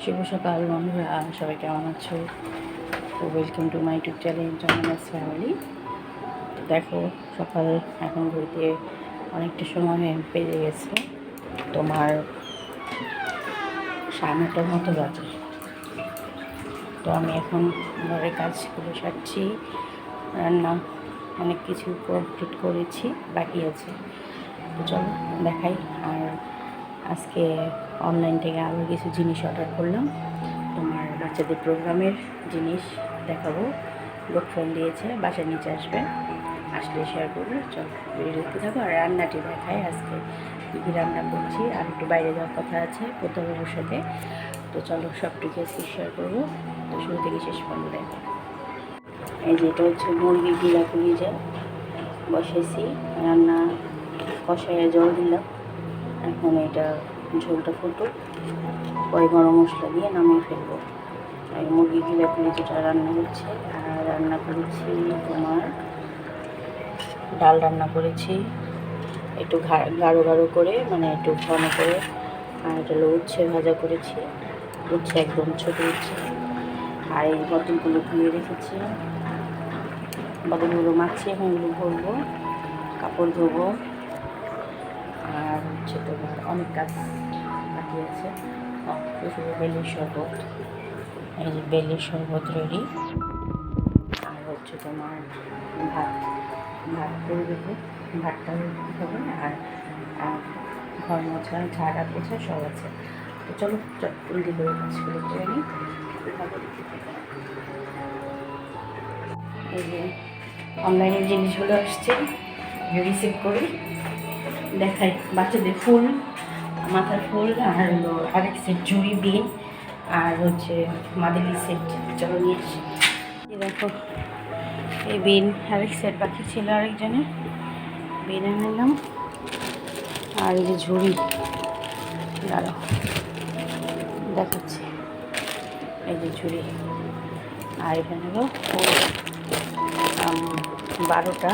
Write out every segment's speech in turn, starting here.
শুভ সকাল বন্ধুরা, সবাই কেমন আছো? Welcome to my YouTube channel জামানাস ফ্যামিলি। দেখো, সকাল এখন ঘুরতে অনেকটা সময় পেরিয়ে গেছে, তোমার 9:30টার মতো বাজে। তো আমি এখন ঘরের কাজগুলো সারছি, রান্না অনেক কিছু কমপ্লিট করেছি, বাকি আছে। তো চলো দেখাই। আর আজকে অনলাইন থেকে আরও কিছু জিনিস অর্ডার করলাম, তোমার বাচ্চাদের প্রোগ্রামের জিনিস দেখাবো। লোক ফোন দিয়েছে, বাসার নিচে আসবে, আসলে শেয়ার করবো। চলো ভিডিও দেখতে থাকো। আর রান্নাটি দেখাই আজকে কী কী রান্না করছি। আর একটু বাইরে যাওয়ার কথা আছে প্রত্যেকের সাথে। তো চলো সবটুকু আজকে শেয়ার করবো। তো শুরু থেকে শেষ পর্যন্ত দেখো। এই যে এটা হচ্ছে মুরগির গিলা কলিজা, বসাইছি রান্না, কষাইয়ে জল দিলাম। এখন এটা ঝোলটা ফুটুক, পরে গরম মশলা দিয়ে নামিয়ে ফেলবো। আর মুরগি গিলা কলিজাটা রান্না হচ্ছে। আর রান্না করেছি তোমার ডাল রান্না করেছি, একটু গাঢ় গাঢ় করে, মানে একটু ঘন করে। আর এটা হলো উচ্ছে ভাজা করেছি, উচ্ছে একদম ছোটো উচ্ছে। আর এই বটলগুলো ধুয়ে রেখেছি, বটলগুলো মাছি, এখন এগুলো ভরবো, কাপড় ধোবো। আর হচ্ছে তোমার অনেক কাজ বাকি আছে। শুধু বেলের শরবত, এই যে বেলের শরবত রেডি। আর হচ্ছে তোমার ভাত করে দেবো, ভাতটা হবে। আর ঘর মোছা, ঝাড়া পোছা সব আছে। তো চলো জলদি করে কাজগুলো করে নিই। এই যে অনলাইনের জিনিসগুলো আসছে, রিসিভ করি, দেখাই। বাচ্চাদের ফুল, মাথার ফুল, আর হলো আরেক সেট ঝুড়ি বিন, আর হচ্ছে মাদেলি সেট। চলো নিয়ে আসি। দেখো, এই বিন আরেক সেট বাকি ছিল, আরেকজনের বিন আনলাম। আর এই যে ঝুড়ি, দাঁড়াও দেখাচ্ছি। এই যে ঝুড়ি, আর এখানে হলো 12টা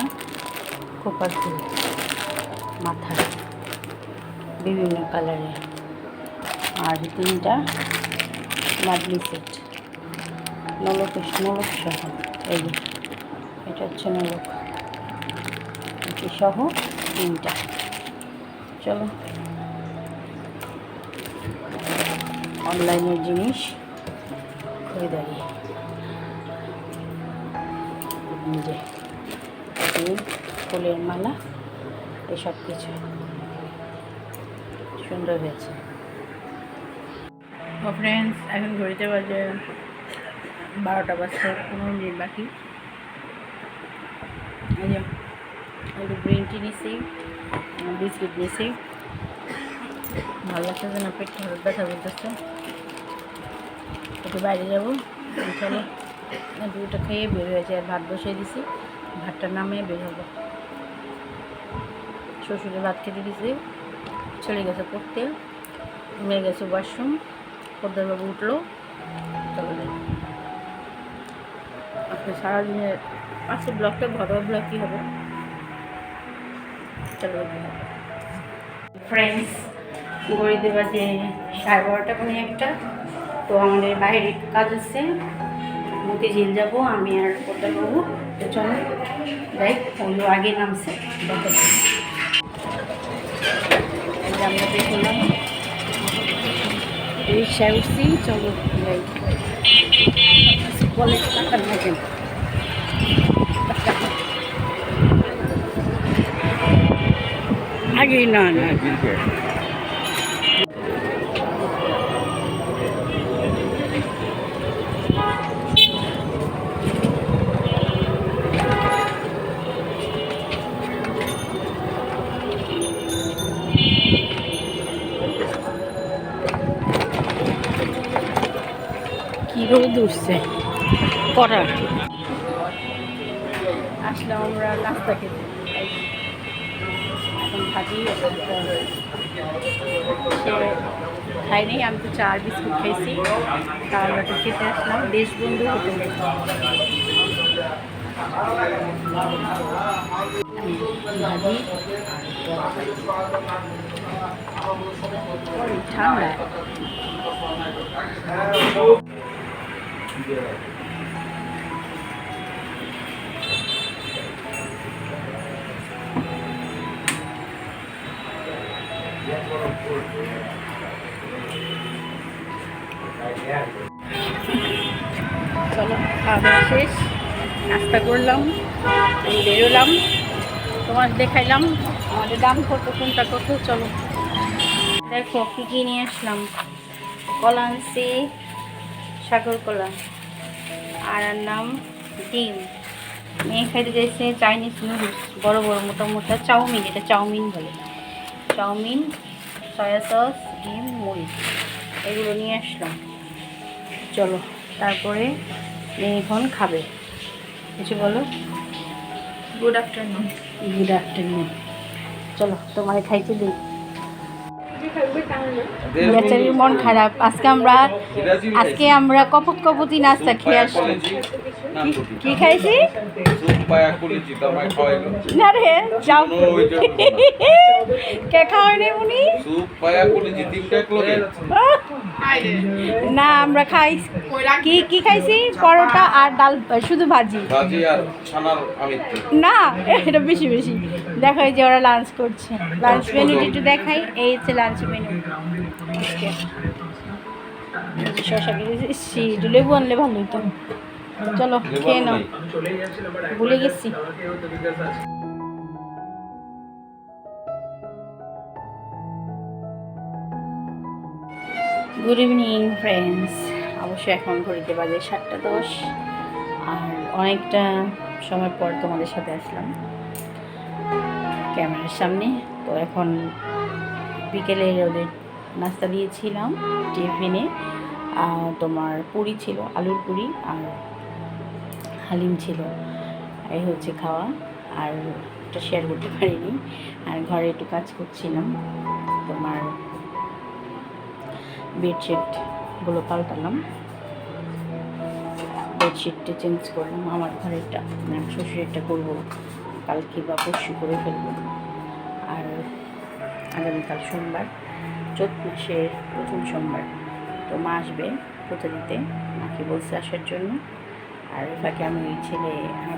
খোপার ফুল, মাথা বিভিন্ন কালারের। আর 3টা মাদলি সেট, নলক সহ। এই যে এটা হচ্ছে নলক সহ 3টা। চলো অনলাইনের জিনিস খরিদারি, যে ফুলের মালা, এসব কিছু সুন্দর হয়েছে। ফ্রেন্ডস, এখন ঘড়িতে বাজে 12টা বাজতে 15 মিনিট বাকি। এই যে একটু গ্রিন টি নিছি, বিস্কিট নিছি। ভালো লাগছে যে না, পেটটা ব্যথা করতেছে, একটু বাইরে যাবো। চলো দুটো খেয়ে বের হয়েছে। আর ভাত বসিয়ে দিছি, ভাতটা নামিয়ে বের হবো। শ্বশুরে ভাত খেতে দিছি, চলে গেছে পড়তে, মেয়ে গেছে ওয়াশরুম, পদ্মারবাবু উঠলো। চলো যাই। আজকে সারাদিনের আজকে ব্লগটা ঘরোয়া ব্লগ কী হবে, চলো। ফ্রেন্ডস, ঘড়িতে বাজে 12:30 কোনো একটা। তো আমাদের বাইরে কাজ আছে, মতিঝিল যাবো আমি আর পদ্মারবাবু। তো চলো যাই, ওগুলো আগে নামছে দেখাচ্ছি। আমরা দেখলাম রিক্সায় উঠছি, চলো যাই। বলে টাকা থাকেন, আগে না না কি রোদ উঠছে করা। আসলাম আমরা নাস্তা খেতে, এখন ভাজি সে খাইনি। আমি তো চা আর বিস্কুট খাইছি, তাহলে খেতে আসলাম দেশবন্ধু হোটেলে। ভাজি ঠান্ডা চলো, খাওয়া দাওয়া শেষ, নাস্তা করলাম, বেরোলাম, তোমার দেখাইলাম আমাদের দাম কত, কোনটা কত। চলো দেখো কী কী নিয়ে আসলাম। কলা আনছি, সাগর কলা, আর আনলাম ডিম। মেয়ে খাইতে দিয়েছে চাইনিজ নুডলস, বড় বড় মোটা মোটা চাউমিন, এটা চাউমিন বলে, চাউমিন, সয়া সস, ডিম, মরিচ, এগুলো নিয়ে আসলাম। চলো তারপরে মেয়ে এখন খাবে। কিছু বলো। Good afternoon. Good afternoon. চলো তোমার খাইতে দিই। বেচারির মন খারাপ। আজকে আমরা কপত কপতি নাস্তা খেয়ে আসছি। কি খাইছি? না রে, যাও কে খাওয়াই উনি। না আমরা খাই কি কি খাইছি, পরোটা আর ডাল, শুধু ভাজি না, এটা বেশি বেশি। দেখো এই যে ওরা লাঞ্চ করছে, লাঞ্চ মেনুটা একটু দেখাই। এই হচ্ছে লাঞ্চ মেনু। শশা কেটেছি, লেবু আনলে ভালো হতো। চলো খেয়ে নাও, ভুলে গেছি। Good evening friends. অবশ্যই এখন ঘড়িতে বাজে 7:10, আর অনেকটা সময় পর তোমাদের সাথে আসলাম ক্যামেরার সামনে। তো এখন বিকেলে ওদের নাস্তা দিয়েছিলাম টিফিনে, তোমার পুরি ছিল, আলুর পুরি আর হালিম ছিল। এই হচ্ছে খাওয়া, আর এটা শেয়ার করতে পারিনি। আর ঘরে একটু কাজ করছিলাম, তোমার বেডশিটগুলো পাল্টালাম, বেডশিটটা চেঞ্জ করলাম। আমার ঘরেরটা, শ্বশুরেরটা করবো কালকে বা পরশু করে ফেলবো। আর আগামীকাল সোমবার, চৈত মাসের প্রথম সোমবার, তো মা আসবে পুজো দিতে, মাকে বলছে আসার জন্য। আর ফাঁকে আমি ছেলে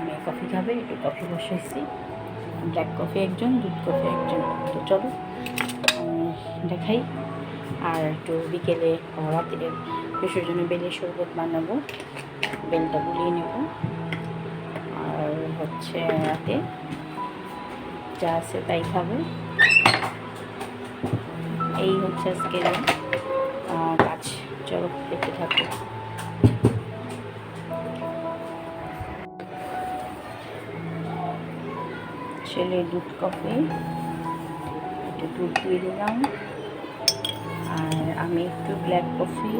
মেয়ে কফি খাবে, একটু কফি বসাইছি, ব্ল্যাক কফি একজন, দুধ কফি একজন। তো চলো দেখাই। আর একটু বিকেলে রাতে পেশুর জন্য বেলের শরবত বানাবো, বেলটা গুলিয়ে নেব। আর হচ্ছে রাতে যা আছে তাই খাবে। এই হচ্ছে আজকের কাজ। চলো দেখতে থাকো। ছেলে দুধ কফি, একটু দুধ দিয়ে দিলাম, আর আমি একটু ব্ল্যাক কফি,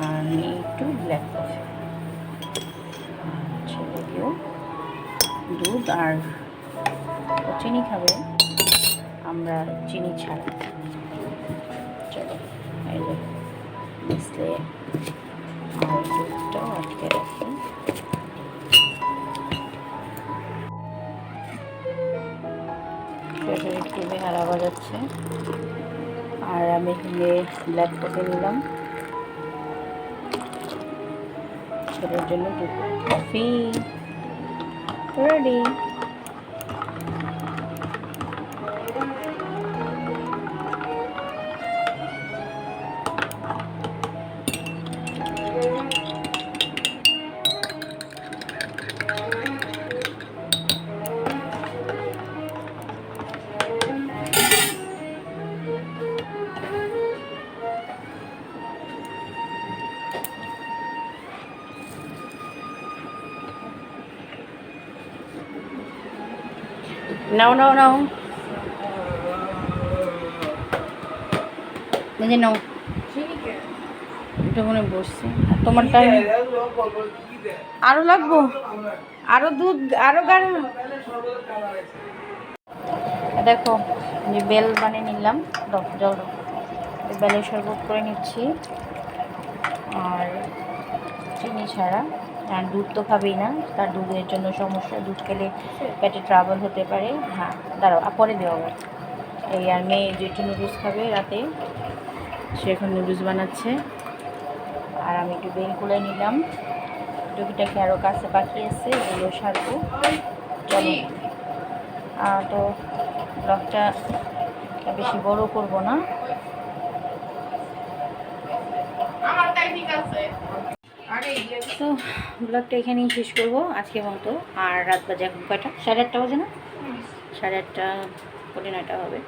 আর আমি একটু ব্ল্যাক কফি, ছেলেকেও দুধ। আর চিনি খাবে, আমরা চিনি ছাড়া। চলো এই যে মিশলে আর দুধটাও আটকে রাখি। একটু বেহারা বাজাচ্ছে, আর আমি এখানে ব্ল্যাক কফি নিলাম, ছেলের জন্য দুধ কফি রেডি। নাও নাও নাও, বুঝে নাও, এটা মনে বসছে। আর তোমারটা আরো লাগবো, আরো দুধ, আরো গাঢ়। দেখো যে বেল বানিয়ে নিলাম, জল বেলের শরবত করে নিচ্ছি, আর চিনি ছাড়া। আর দুধ তো খাবেই না, তার দুধের জন্য সমস্যা, দুধ খেলে পেটে ট্রাবল হতে পারে। হ্যাঁ দাঁড়াও, পরে দেওয়া হবে। এই আর মেয়ে যেটু নুডলস খাবে রাতে, সে এখন নুডলস বানাচ্ছে। আর আমি একটু বেল গুলে নিলাম, টুকিটাকে আরও কাছে বাকি আছে, এগুলো সারবো। চলো, তো ব্লগটা বেশি বড় করব না। তো ব্লগটা এখানেই শেষ করবো আজকের মতো। আর রাত বাজে এখন কয়টা? 8:30 বাজে না? 8:30, 9:45 হবে।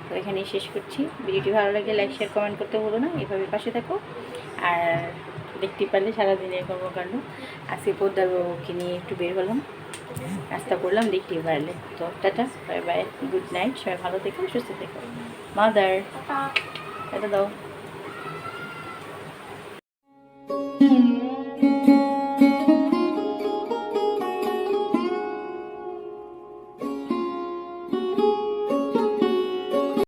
তো এখানেই শেষ করছি। ভিডিওটি ভালো লাগলে লাইক শেয়ার কমেন্ট করতে ভুলো না। এভাবে পাশে থাকো। আর দেখতে পারলে সারাদিনের কর্মকাণ্ড। আজকে পোদ্দারবাবুকে নিয়ে একটু বের হলাম, নাস্তা করলাম, দেখতে পারলে। তো tata, bye bye, good night, সবাই ভালো থেকো, সুস্থ থেকো। মাদার, এটা দাও।